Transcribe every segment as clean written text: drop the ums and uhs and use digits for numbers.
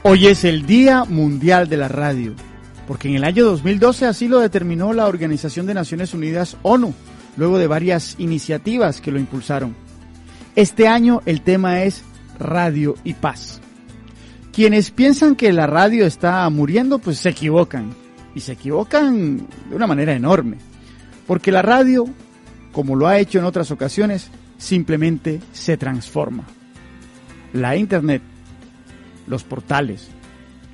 Hoy es el Día Mundial de la Radio, porque en el año 2012 así lo determinó la Organización de Naciones Unidas, ONU, luego de varias iniciativas que lo impulsaron. Este año el tema es Radio y Paz. Quienes piensan que la radio está muriendo, pues se equivocan, y se equivocan de una manera enorme, porque la radio, como lo ha hecho en otras ocasiones, simplemente se transforma. La internet, los portales,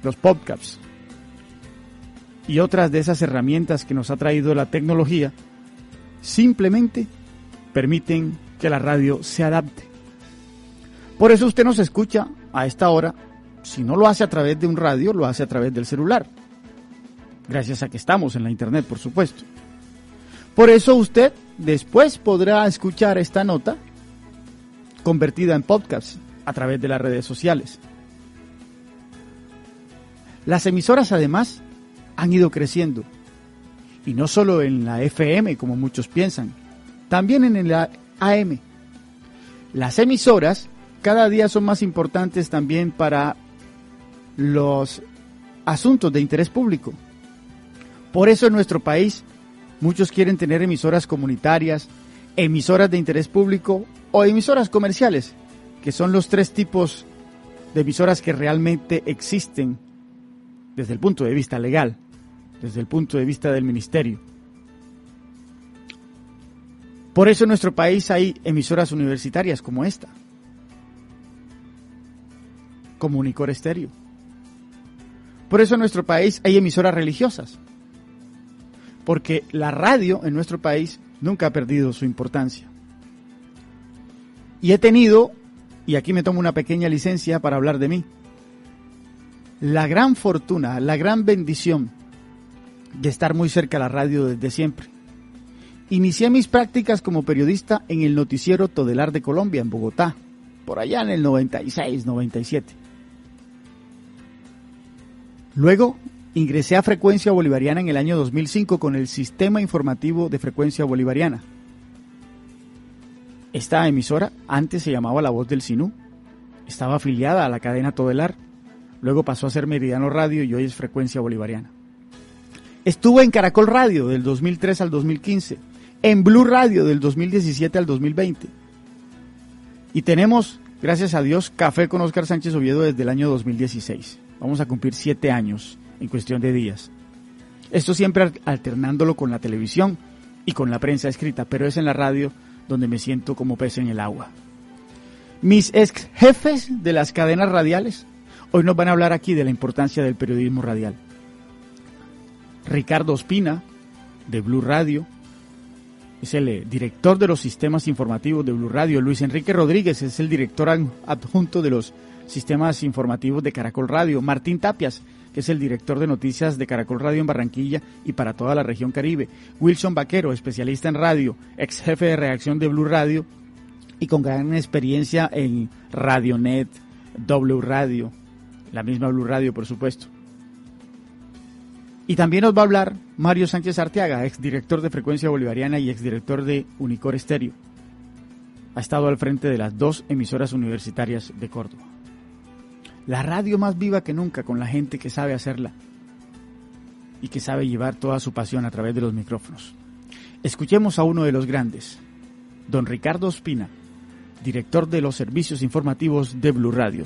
los podcasts y otras de esas herramientas que nos ha traído la tecnología simplemente permiten que la radio se adapte. Por eso usted nos escucha a esta hora, si no lo hace a través de un radio, lo hace a través del celular, gracias a que estamos en la internet, por supuesto. Por eso usted después podrá escuchar esta nota convertida en podcast a través de las redes sociales. Las emisoras además han ido creciendo, y no solo en la FM como muchos piensan, también en la AM. Las emisoras cada día son más importantes también para los asuntos de interés público. Por eso en nuestro país muchos quieren tener emisoras comunitarias, emisoras de interés público o emisoras comerciales, que son los tres tipos de emisoras que realmente existen desde el punto de vista legal, desde el punto de vista del ministerio. Por eso en nuestro país hay emisoras universitarias como esta, como Unicor Estéreo. Por eso en nuestro país hay emisoras religiosas, porque la radio en nuestro país nunca ha perdido su importancia. Y he tenido, y aquí me tomo una pequeña licencia para hablar de mí, la gran fortuna, la gran bendición de estar muy cerca de la radio desde siempre. Inicié mis prácticas como periodista en el noticiero Todelar de Colombia, en Bogotá, por allá en el 96, 97. Luego ingresé a Frecuencia Bolivariana en el año 2005 con el Sistema Informativo de Frecuencia Bolivariana. Esta emisora antes se llamaba La Voz del Sinú, estaba afiliada a la cadena Todelar, luego pasó a ser Meridiano Radio y hoy es Frecuencia Bolivariana. Estuve en Caracol Radio del 2003 al 2015, en Blue Radio del 2017 al 2020. Y tenemos, gracias a Dios, Café con Óscar Sánchez Oviedo desde el año 2016. Vamos a cumplir 7 años en cuestión de días. Esto siempre alternándolo con la televisión y con la prensa escrita, pero es en la radio donde me siento como pez en el agua. Mis ex jefes de las cadenas radiales hoy nos van a hablar aquí de la importancia del periodismo radial. Ricardo Ospina, de Blue Radio, es el director de los sistemas informativos de Blue Radio. Luis Enrique Rodríguez es el director adjunto de los sistemas informativos de Caracol Radio. Martín Tapias, que es el director de noticias de Caracol Radio en Barranquilla y para toda la región Caribe. Wilson Vaquero, especialista en radio, ex jefe de redacción de Blue Radio y con gran experiencia en Radionet, W Radio, la misma Blue Radio, por supuesto. Y también nos va a hablar Mario Sánchez Arteaga, exdirector de Frecuencia Bolivariana y exdirector de Unicor Estéreo. Ha estado al frente de las 2 emisoras universitarias de Córdoba. La radio más viva que nunca, con la gente que sabe hacerla y que sabe llevar toda su pasión a través de los micrófonos. Escuchemos a uno de los grandes, don Ricardo Ospina, director de los servicios informativos de Blue Radio.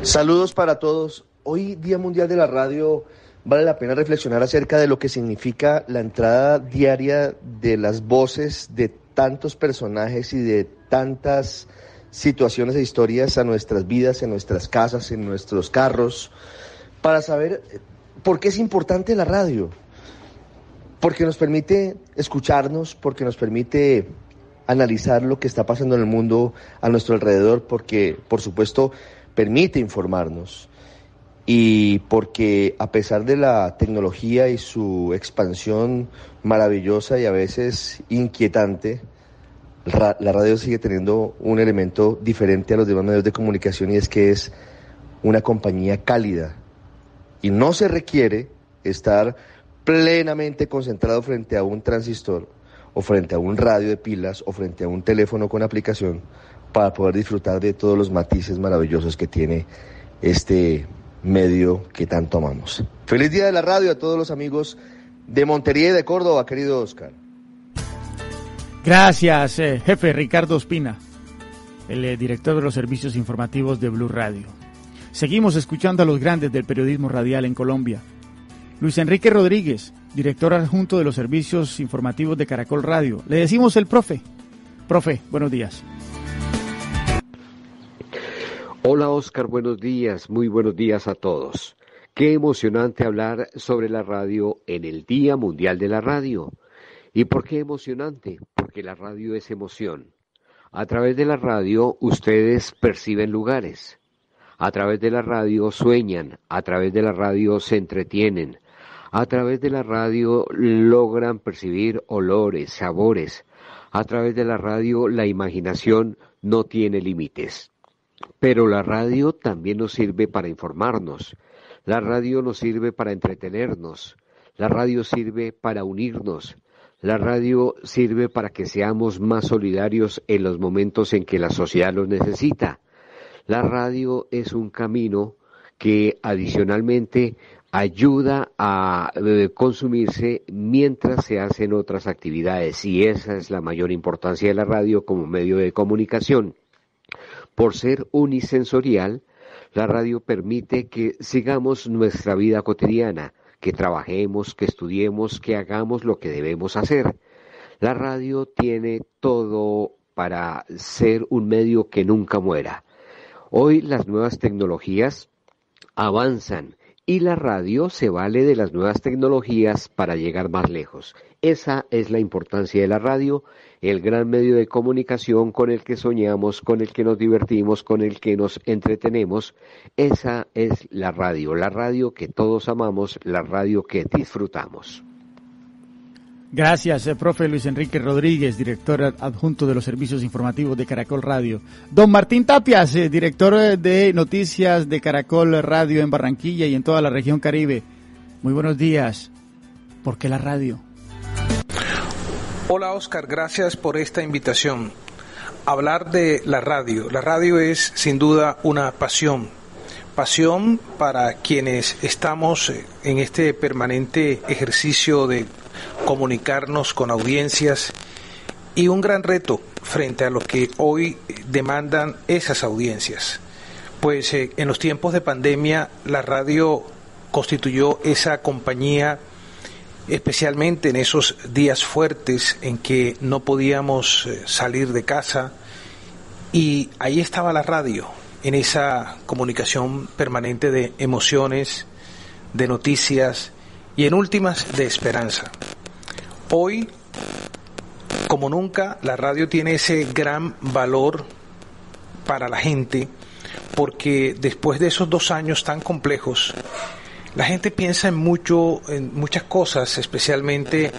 Saludos para todos. Hoy, Día Mundial de la Radio, vale la pena reflexionar acerca de lo que significa la entrada diaria de las voces de tantos personajes y de tantas situaciones e historias a nuestras vidas, en nuestras casas, en nuestros carros, para saber por qué es importante la radio. Porque nos permite escucharnos, porque nos permite analizar lo que está pasando en el mundo a nuestro alrededor, porque, por supuesto, permite informarnos. Y porque a pesar de la tecnología y su expansión maravillosa y a veces inquietante, la radio sigue teniendo un elemento diferente a los demás medios de comunicación, y es que es una compañía cálida. Y no se requiere estar plenamente concentrado frente a un transistor o frente a un radio de pilas o frente a un teléfono con aplicación para poder disfrutar de todos los matices maravillosos que tiene este medio que tanto amamos. Feliz Día de la Radio a todos los amigos de Montería y de Córdoba, querido Oscar. Gracias, jefe Ricardo Ospina, el director de los servicios informativos de Blue Radio. Seguimos escuchando a los grandes del periodismo radial en Colombia. Luis Enrique Rodríguez, director adjunto de los servicios informativos de Caracol Radio. Le decimos el profe. Profe, buenos días. Hola Oscar, buenos días, muy buenos días a todos. Qué emocionante hablar sobre la radio en el Día Mundial de la Radio. ¿Y por qué emocionante? Porque la radio es emoción. A través de la radio ustedes perciben lugares. A través de la radio sueñan, a través de la radio se entretienen. A través de la radio logran percibir olores, sabores. A través de la radio la imaginación no tiene límites. Pero la radio también nos sirve para informarnos. La radio nos sirve para entretenernos. La radio sirve para unirnos. La radio sirve para que seamos más solidarios en los momentos en que la sociedad los necesita. La radio es un camino que adicionalmente ayuda a consumirse mientras se hacen otras actividades, y esa es la mayor importancia de la radio como medio de comunicación. Por ser unisensorial, la radio permite que sigamos nuestra vida cotidiana, que trabajemos, que estudiemos, que hagamos lo que debemos hacer. La radio tiene todo para ser un medio que nunca muera. Hoy las nuevas tecnologías avanzan y la radio se vale de las nuevas tecnologías para llegar más lejos. Esa es la importancia de la radio, el gran medio de comunicación con el que soñamos, con el que nos divertimos, con el que nos entretenemos. Esa es la radio que todos amamos, la radio que disfrutamos. Gracias, profe Luis Enrique Rodríguez, director adjunto de los servicios informativos de Caracol Radio. Don Martín Tapias, director de noticias de Caracol Radio en Barranquilla y en toda la región Caribe. Muy buenos días. ¿Por qué la radio? Hola Oscar, gracias por esta invitación. Hablar de la radio. La radio es sin duda una pasión. Pasión para quienes estamos en este permanente ejercicio de comunicarnos con audiencias y un gran reto frente a lo que hoy demandan esas audiencias. Pues en los tiempos de pandemia la radio constituyó esa compañía, especialmente en esos días fuertes en que no podíamos salir de casa, y ahí estaba la radio, en esa comunicación permanente de emociones, de noticias y en últimas de esperanza. Hoy, como nunca, la radio tiene ese gran valor para la gente, porque después de esos 2 años tan complejos, la gente piensa en muchas cosas, especialmente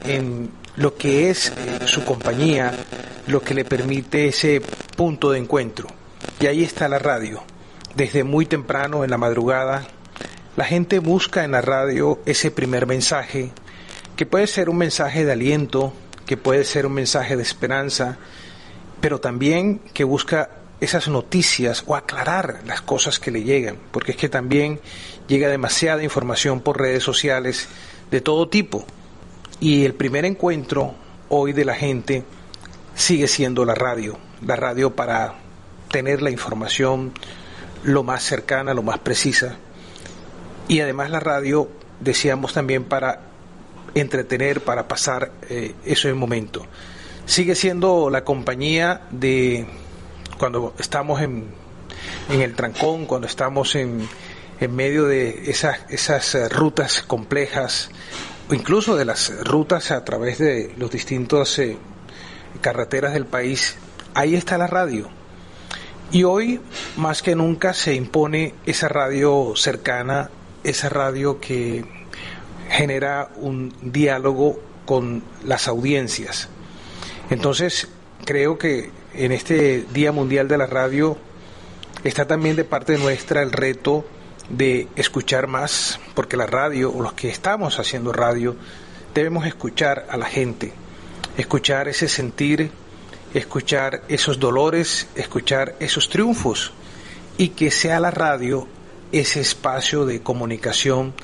en lo que es su compañía, lo que le permite ese punto de encuentro. Y ahí está la radio. Desde muy temprano, en la madrugada, la gente busca en la radio ese primer mensaje, que puede ser un mensaje de aliento, que puede ser un mensaje de esperanza, pero también que busca esas noticias o aclarar las cosas que le llegan, porque es que también llega demasiada información por redes sociales de todo tipo, y el primer encuentro hoy de la gente sigue siendo la radio para tener la información lo más cercana, lo más precisa, y además la radio, decíamos, también para entretener, para pasar ese momento. Sigue siendo la compañía de cuando estamos en el trancón, cuando estamos en medio de esas rutas complejas, o incluso de las rutas a través de los distintos carreteras del país. Ahí está la radio. Y hoy, más que nunca, se impone esa radio cercana, esa radio que genera un diálogo con las audiencias. Entonces, creo que en este Día Mundial de la Radio está también de parte nuestra el reto de escuchar más, porque la radio, o los que estamos haciendo radio, debemos escuchar a la gente, escuchar ese sentir, escuchar esos dolores, escuchar esos triunfos y que sea la radio ese espacio de comunicación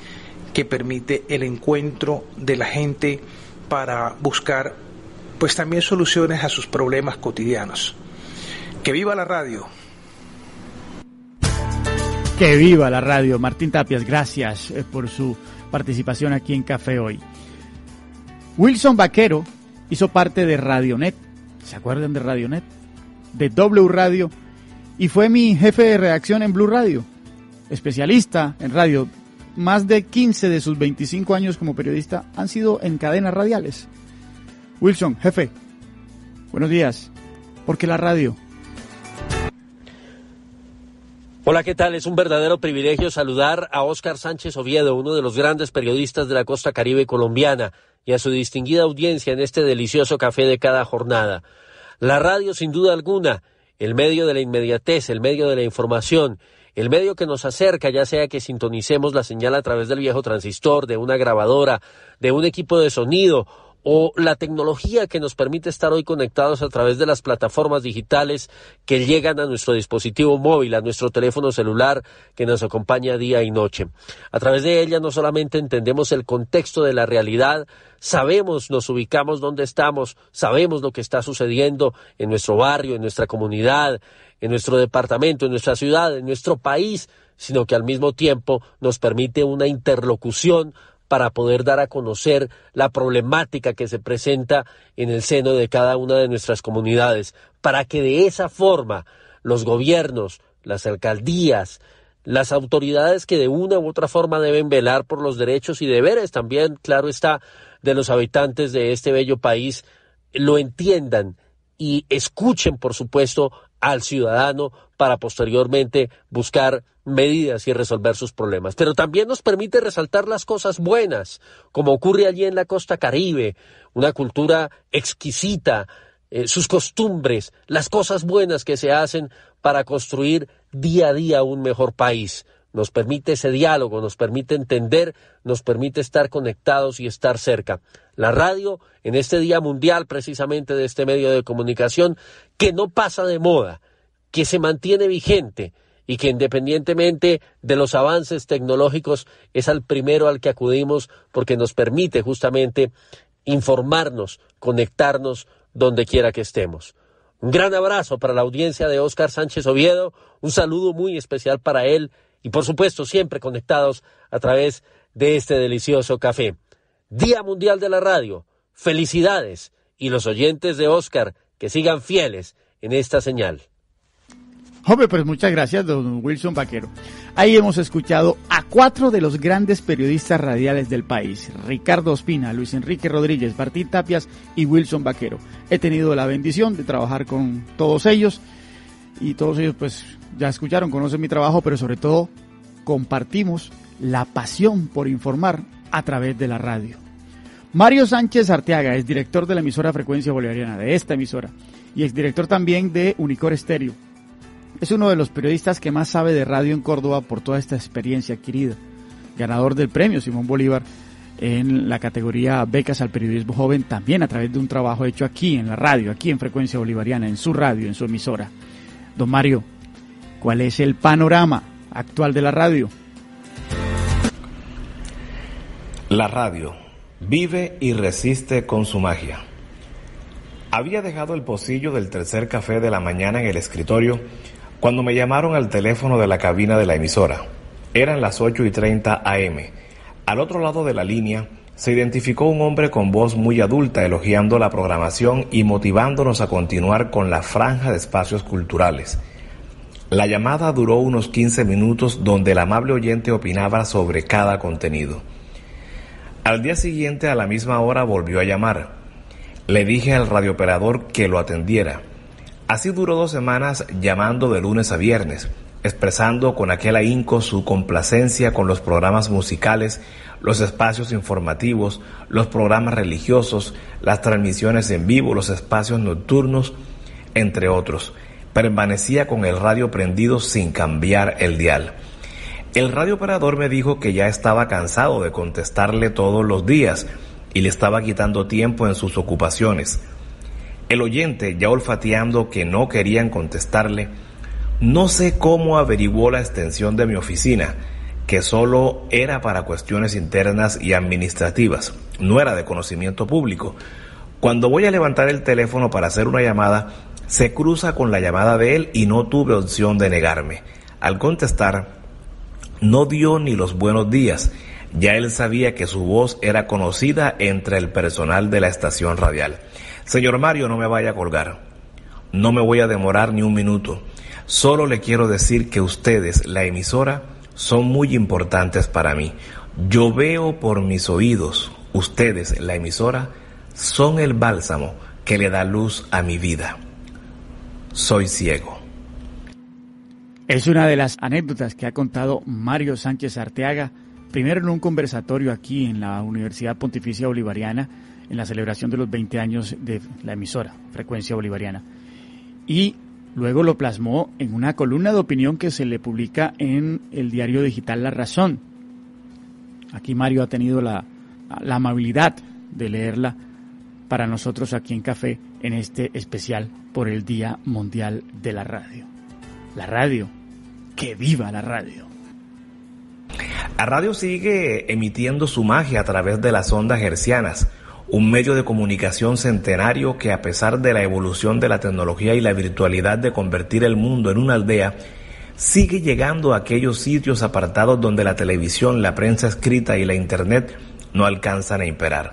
que permite el encuentro de la gente para buscar pues también soluciones a sus problemas cotidianos. ¡Que viva la radio! ¡Que viva la radio! Martín Tapias, gracias por su participación aquí en Café Hoy. Wilson Vaquero hizo parte de Radionet, ¿se acuerdan de Radionet? De W Radio, y fue mi jefe de redacción en Blue Radio, especialista en radio. Más de 15 de sus 25 años como periodista han sido en cadenas radiales. Wilson, jefe, buenos días. ¿Por qué la radio? Hola, ¿qué tal? Es un verdadero privilegio saludar a Óscar Sánchez Oviedo, uno de los grandes periodistas de la costa caribe colombiana, y a su distinguida audiencia en este delicioso café de cada jornada. La radio, sin duda alguna, el medio de la inmediatez, el medio de la información, el medio que nos acerca, ya sea que sintonicemos la señal a través del viejo transistor, de una grabadora, de un equipo de sonido, o la tecnología que nos permite estar hoy conectados a través de las plataformas digitales que llegan a nuestro dispositivo móvil, a nuestro teléfono celular que nos acompaña día y noche. A través de ella no solamente entendemos el contexto de la realidad, sabemos, nos ubicamos donde estamos, sabemos lo que está sucediendo en nuestro barrio, en nuestra comunidad, en nuestro departamento, en nuestra ciudad, en nuestro país, sino que al mismo tiempo nos permite una interlocución para poder dar a conocer la problemática que se presenta en el seno de cada una de nuestras comunidades, para que de esa forma los gobiernos, las alcaldías, las autoridades que de una u otra forma deben velar por los derechos y deberes también, claro está, de los habitantes de este bello país, lo entiendan y escuchen, por supuesto, al ciudadano para posteriormente buscar medidas y resolver sus problemas. Pero también nos permite resaltar las cosas buenas, como ocurre allí en la costa caribe, una cultura exquisita, sus costumbres, las cosas buenas que se hacen para construir día a día un mejor país. Nos permite ese diálogo, nos permite entender, nos permite estar conectados y estar cerca. La radio, en este Día Mundial precisamente de este medio de comunicación, que no pasa de moda, que se mantiene vigente y que independientemente de los avances tecnológicos es al primero al que acudimos porque nos permite justamente informarnos, conectarnos donde quiera que estemos. Un gran abrazo para la audiencia de Óscar Sánchez Oviedo, un saludo muy especial para él y por supuesto siempre conectados a través de este delicioso café. Día Mundial de la Radio, felicidades, y los oyentes de Óscar que sigan fieles en esta señal. Hombre, pues muchas gracias, don Wilson Vaquero. Ahí hemos escuchado a 4 de los grandes periodistas radiales del país: Ricardo Ospina, Luis Enrique Rodríguez, Martín Tapias y Wilson Vaquero. He tenido la bendición de trabajar con todos ellos y todos ellos pues ya escucharon, conocen mi trabajo, pero sobre todo compartimos la pasión por informar a través de la radio. Mario Sánchez Arteaga es director de la emisora Frecuencia Bolivariana, de esta emisora, y exdirector también de Unicor Estéreo. Es uno de los periodistas que más sabe de radio en Córdoba por toda esta experiencia adquirida. Ganador del premio Simón Bolívar en la categoría Becas al Periodismo Joven, también a través de un trabajo hecho aquí en la radio, aquí en Frecuencia Bolivariana, en su radio, en su emisora. Don Mario, ¿cuál es el panorama actual de la radio? La radio vive y resiste con su magia. Había dejado el pocillo del tercer café de la mañana en el escritorio cuando me llamaron al teléfono de la cabina de la emisora. Eran las 8:30 am. Al otro lado de la línea se identificó un hombre con voz muy adulta elogiando la programación y motivándonos a continuar con la franja de espacios culturales. La llamada duró unos 15 minutos donde el amable oyente opinaba sobre cada contenido. Al día siguiente a la misma hora volvió a llamar. Le dije al radiooperador que lo atendiera. Así duró 2 semanas llamando de lunes a viernes, expresando con aquel ahínco su complacencia con los programas musicales, los espacios informativos, los programas religiosos, las transmisiones en vivo, los espacios nocturnos, entre otros. Permanecía con el radio prendido sin cambiar el dial. El radiooperador me dijo que ya estaba cansado de contestarle todos los días y le estaba quitando tiempo en sus ocupaciones. El oyente, ya olfateando que no querían contestarle, No sé cómo averiguó la extensión de mi oficina, que solo era para cuestiones internas y administrativas, no era de conocimiento público. Cuando voy a levantar el teléfono para hacer una llamada, se cruza con la llamada de él y no tuve opción de negarme. Al contestar, no dio ni los buenos días. Ya él sabía que su voz era conocida entre el personal de la estación radial. Señor Mario, no me vaya a colgar. No me voy a demorar ni un minuto. Solo le quiero decir que ustedes, la emisora, son muy importantes para mí. Yo veo por mis oídos. Ustedes, la emisora, son el bálsamo que le da luz a mi vida. Soy ciego. Es una de las anécdotas que ha contado Mario Sánchez Arteaga, primero en un conversatorio aquí en la Universidad Pontificia Bolivariana, en la celebración de los 20 años de la emisora Frecuencia Bolivariana, y luego lo plasmó en una columna de opinión que se le publica en el diario digital La Razón. Aquí Mario ha tenido la amabilidad de leerla para nosotros aquí en Café, en este especial por el Día Mundial de la Radio. La radio, ¡que viva la radio! La radio sigue emitiendo su magia a través de las ondas hercianas, un medio de comunicación centenario que, a pesar de la evolución de la tecnología y la virtualidad de convertir el mundo en una aldea, sigue llegando a aquellos sitios apartados donde la televisión, la prensa escrita y la internet no alcanzan a imperar.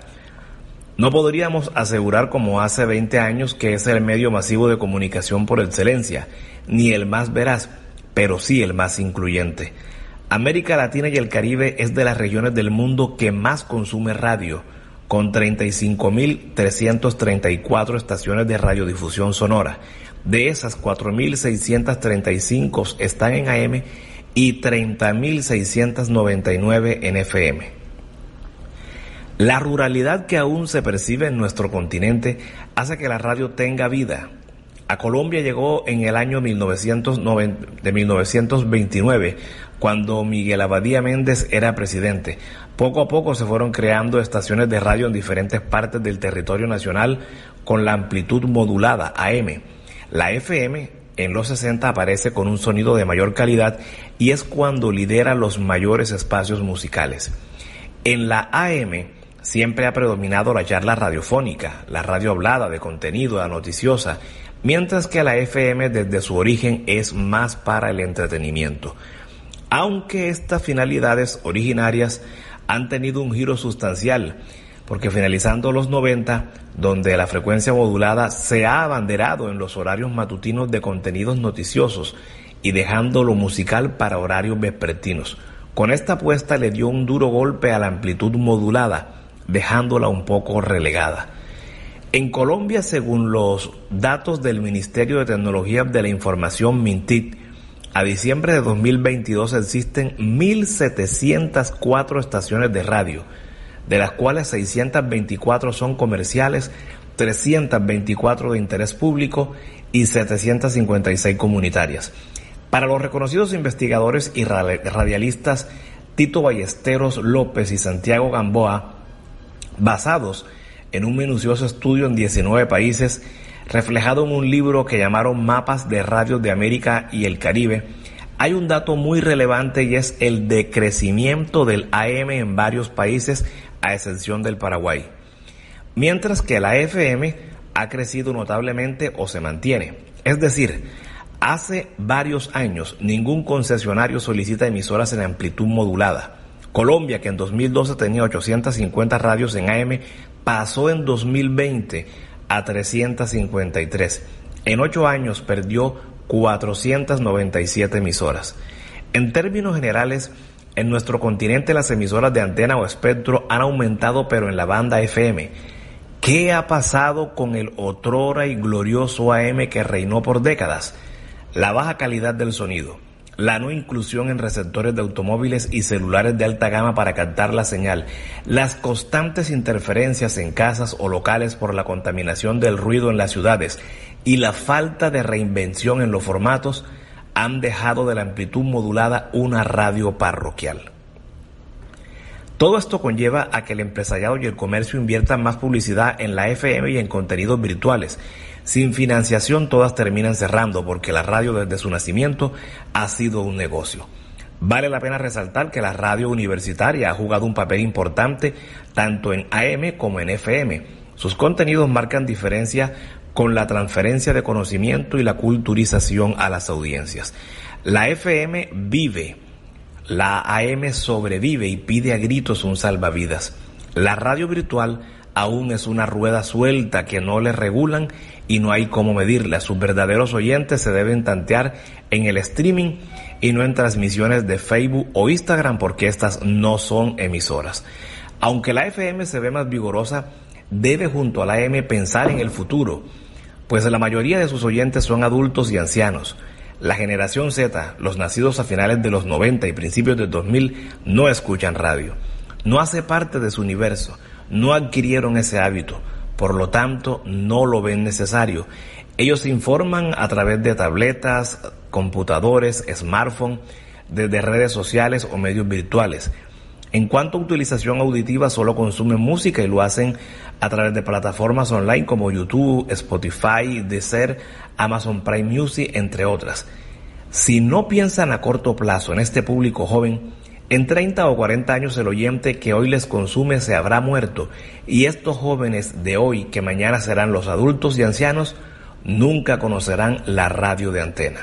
No podríamos asegurar como hace 20 años que es el medio masivo de comunicación por excelencia, ni el más veraz, pero sí el más incluyente. América Latina y el Caribe es de las regiones del mundo que más consume radio, con 35.334 estaciones de radiodifusión sonora. De esas, 4.635 están en AM y 30.699 en FM. La ruralidad que aún se percibe en nuestro continente hace que la radio tenga vida. A Colombia llegó en el año 1929, cuando Miguel Abadía Méndez era presidente. Poco a poco se fueron creando estaciones de radio en diferentes partes del territorio nacional con la amplitud modulada, AM. La FM en los 60 aparece con un sonido de mayor calidad y es cuando lidera los mayores espacios musicales. En la AM siempre ha predominado la charla radiofónica, la radio hablada de contenido, la noticiosa, mientras que la FM desde su origen es más para el entretenimiento. Aunque estas finalidades originarias han tenido un giro sustancial, porque finalizando los 90, donde la frecuencia modulada se ha abanderado en los horarios matutinos de contenidos noticiosos y dejando lo musical para horarios vespertinos. Con esta apuesta le dio un duro golpe a la amplitud modulada, dejándola un poco relegada. En Colombia, según los datos del Ministerio de Tecnología de la Información, MINTIC, a diciembre de 2022 existen 1.704 estaciones de radio, de las cuales 624 son comerciales, 324 de interés público y 756 comunitarias. Para los reconocidos investigadores y radialistas Tito Ballesteros López y Santiago Gamboa, basados en un minucioso estudio en 19 países, reflejado en un libro que llamaron Mapas de Radios de América y el Caribe, hay un dato muy relevante y es el decrecimiento del AM en varios países, a excepción del Paraguay. Mientras que la FM ha crecido notablemente o se mantiene. Es decir, hace varios años ningún concesionario solicita emisoras en amplitud modulada. Colombia, que en 2012 tenía 850 radios en AM, pasó en 2020 a 353. En 8 años perdió 497 emisoras. En términos generales, en nuestro continente las emisoras de antena o espectro han aumentado, pero en la banda FM. ¿Qué ha pasado con el otrora y glorioso AM que reinó por décadas? La baja calidad del sonido, la no inclusión en receptores de automóviles y celulares de alta gama para captar la señal, las constantes interferencias en casas o locales por la contaminación del ruido en las ciudades y la falta de reinvención en los formatos han dejado de la amplitud modulada una radio parroquial. Todo esto conlleva a que el empresariado y el comercio inviertan más publicidad en la FM y en contenidos virtuales. Sin financiación todas terminan cerrando porque la radio desde su nacimiento ha sido un negocio. Vale la pena resaltar que la radio universitaria ha jugado un papel importante tanto en AM como en FM. Sus contenidos marcan diferencia con la transferencia de conocimiento y la culturización a las audiencias. La FM vive, la AM sobrevive y pide a gritos un salvavidas. La radio virtual aún es una rueda suelta que no le regulan y no hay cómo medirla. Sus verdaderos oyentes se deben tantear en el streaming y no en transmisiones de Facebook o Instagram porque estas no son emisoras. Aunque la FM se ve más vigorosa, debe junto a la AM pensar en el futuro, pues la mayoría de sus oyentes son adultos y ancianos. La generación Z, los nacidos a finales de los 90 y principios del 2000, no escuchan radio. No hace parte de su universo, no adquirieron ese hábito, por lo tanto no lo ven necesario. Ellos se informan a través de tabletas, computadores, smartphones, desde redes sociales o medios virtuales. En cuanto a utilización auditiva, solo consumen música y lo hacen a través de plataformas online como YouTube, Spotify, Deezer, Amazon Prime Music, entre otras. Si no piensan a corto plazo en este público joven, en 30 o 40 años el oyente que hoy les consume se habrá muerto y estos jóvenes de hoy, que mañana serán los adultos y ancianos, nunca conocerán la radio de antena.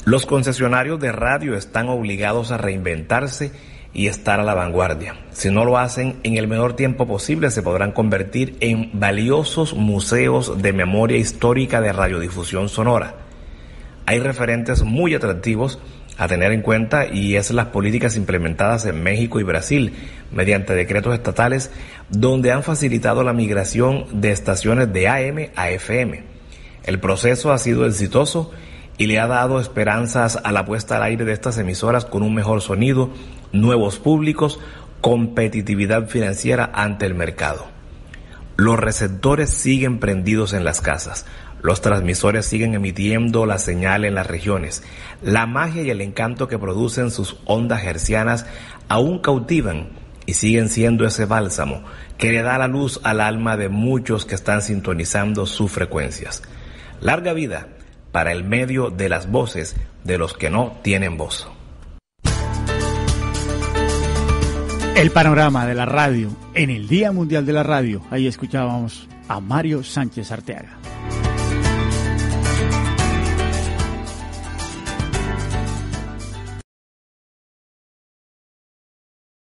Los concesionarios de radio están obligados a reinventarse y estar a la vanguardia. Si no lo hacen en el menor tiempo posible, se podrán convertir en valiosos museos de memoria histórica de radiodifusión sonora. Hay referentes muy atractivos a tener en cuenta y es las políticas implementadas en México y Brasil mediante decretos estatales donde han facilitado la migración de estaciones de AM a FM. El proceso ha sido exitoso y le ha dado esperanzas a la puesta al aire de estas emisoras con un mejor sonido, nuevos públicos, competitividad financiera ante el mercado. Los receptores siguen prendidos en las casas. Los transmisores siguen emitiendo la señal en las regiones. La magia y el encanto que producen sus ondas hercianas aún cautivan y siguen siendo ese bálsamo que le da la luz al alma de muchos que están sintonizando sus frecuencias. Larga vida para el medio de las voces de los que no tienen voz. El panorama de la radio en el Día Mundial de la Radio. Ahí escuchábamos a Mario Sánchez Arteaga.